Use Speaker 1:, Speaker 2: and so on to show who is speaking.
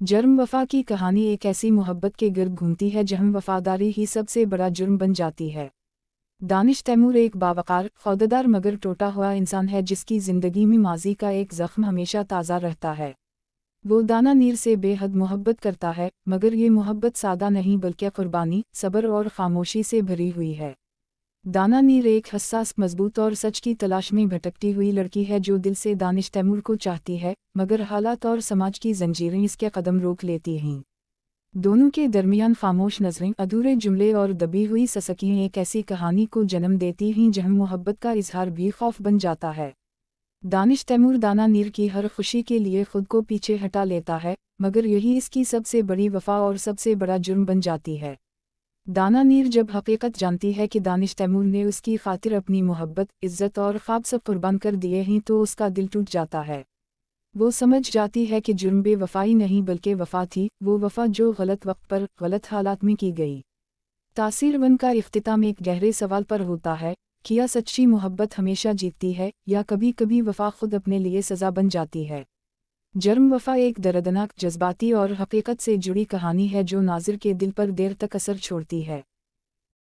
Speaker 1: Germ वफा की कहानी एक ऐसी मोहब्बत के गिर्द घूमती है जहां वफादारी ही सबसे बड़ा जुर्म बन जाती है। दानिश तैमूर एक बावकार, खौदेदार मगर टूटा हुआ इंसान है जिसकी ज़िंदगी में माजी का एक ज़ख्म हमेशा ताज़ा रहता है। वो दाना नीर से बेहद मोहब्बत करता है, मगर ये मोहब्बत सादा नहीं बल्कि कुर्बानी, सब्र और खामोशी से भरी हुई है। दाना नीर एक हसास, मजबूत और सच की तलाश में भटकती हुई लड़की है जो दिल से दानिश तैमूर को चाहती है, मगर हालात और समाज की जंजीरें इसके कदम रोक लेती हैं। दोनों के दरमियान खामोश नजरें, अधूरे जुमले और दबी हुई ससकियां एक ऐसी कहानी को जन्म देती हैं जहां मोहब्बत का इजहार भी खौफ बन जाता है। दानिश तैमूर दाना नीर की हर खुशी के लिए खुद को पीछे हटा लेता है, मगर यही इसकी सबसे बड़ी वफा और सबसे बड़ा जुर्म बन जाती है। दाना नीर जब हकीकत जानती है कि दानिश तैमूर ने उसकी खातिर अपनी मोहब्बत, इज्जत और ख्वाब सब कुर्बान कर दिए हैं तो उसका दिल टूट जाता है। वो समझ जाती है कि जुर्म बेवफाई नहीं बल्कि वफा थी, वो वफा जो गलत वक्त पर गलत हालात में की गई। तासीर वन का इख्तिताम एक गहरे सवाल पर होता है, क्या सच्ची मोहब्बत हमेशा जीतती है या कभी कभी वफा खुद अपने लिए सज़ा बन जाती है। जर्म वफा एक दर्दनाक, जज्बाती और हकीकत से जुड़ी कहानी है जो नाज़िर के दिल पर देर तक असर छोड़ती है।